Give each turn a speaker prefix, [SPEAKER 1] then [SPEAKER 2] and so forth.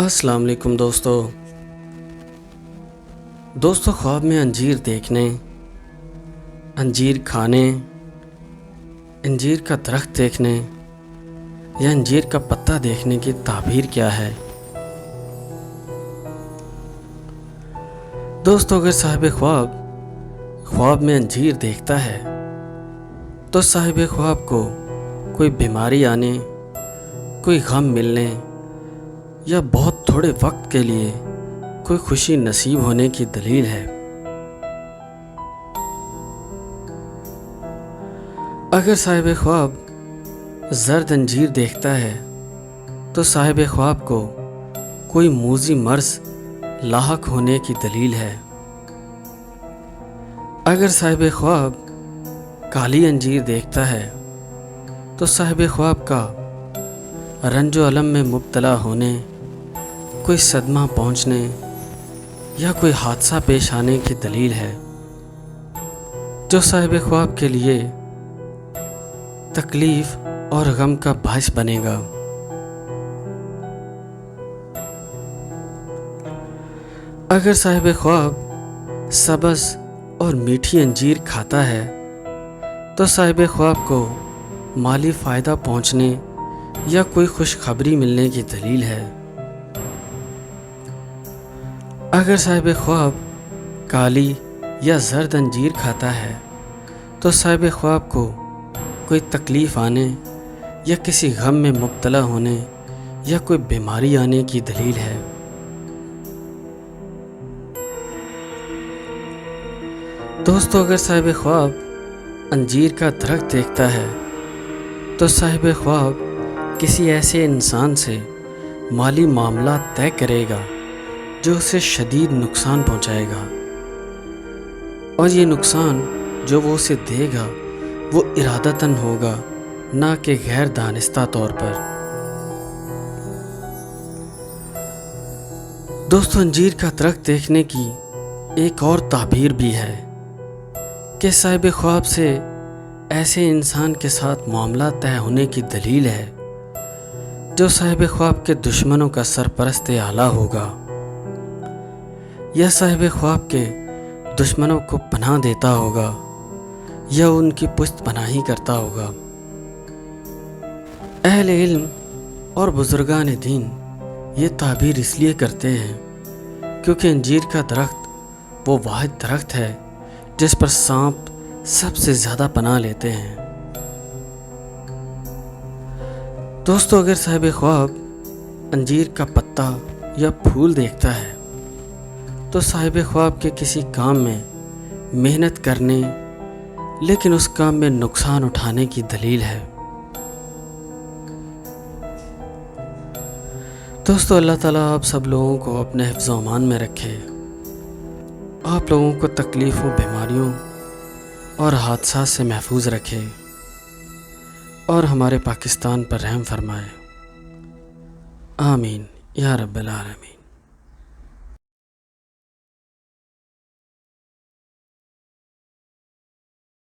[SPEAKER 1] السلام علیکم دوستو خواب میں انجیر دیکھنے، انجیر کھانے، انجیر کا درخت دیکھنے یا انجیر کا پتا دیکھنے کی تعبیر کیا ہے؟ دوستو اگر صاحب خواب میں انجیر دیکھتا ہے تو صاحب خواب کو کوئی بیماری آنے، کوئی غم ملنے یا بہت تھوڑے وقت کے لیے کوئی خوشی نصیب ہونے کی دلیل ہے۔ اگر صاحب خواب زرد انجیر دیکھتا ہے تو صاحب خواب کو کوئی موذی مرض لاحق ہونے کی دلیل ہے۔ اگر صاحب خواب کالی انجیر دیکھتا ہے تو صاحب خواب کا رنج و الم میں مبتلا ہونے، کوئی صدمہ پہنچنے یا کوئی حادثہ پیش آنے کی دلیل ہے جو صاحب خواب کے لیے تکلیف اور غم کا باعث بنے گا۔ اگر صاحب خواب سبز اور میٹھی انجیر کھاتا ہے تو صاحب خواب کو مالی فائدہ پہنچنے یا کوئی خوشخبری ملنے کی دلیل ہے۔ اگر صاحب خواب کالی یا زرد انجیر کھاتا ہے تو صاحب خواب کو کوئی تکلیف آنے یا کسی غم میں مبتلا ہونے یا کوئی بیماری آنے کی دلیل ہے۔ دوستو اگر صاحب خواب انجیر کا درخت دیکھتا ہے تو صاحب خواب کسی ایسے انسان سے مالی معاملات طے کرے گا جو اسے شدید نقصان پہنچائے گا، اور یہ نقصان جو وہ اسے دے گا وہ ارادتاً ہوگا، نہ کہ غیر دانستہ طور پر۔ دوستو انجیر کا درخت دیکھنے کی ایک اور تعبیر بھی ہے کہ صاحب خواب سے ایسے انسان کے ساتھ معاملہ طے ہونے کی دلیل ہے جو صاحب خواب کے دشمنوں کا سرپرست اعلیٰ ہوگا یا صاحب خواب کے دشمنوں کو پناہ دیتا ہوگا یا ان کی پشت پناہی کرتا ہوگا۔ اہل علم اور بزرگان دین یہ تعبیر اس لیے کرتے ہیں کیونکہ انجیر کا درخت وہ واحد درخت ہے جس پر سانپ سب سے زیادہ پناہ لیتے ہیں۔ دوستو اگر صاحب خواب انجیر کا پتا یا پھول دیکھتا ہے تو صاحب خواب کے کسی کام میں محنت کرنے لیکن اس کام میں نقصان اٹھانے کی دلیل ہے۔ دوستو اللہ تعالیٰ آپ سب لوگوں کو اپنے حفظ و امان میں رکھے، آپ لوگوں کو تکلیفوں، بیماریوں اور حادثات سے محفوظ رکھے اور ہمارے پاکستان پر رحم فرمائے، آمین یا رب العالمین۔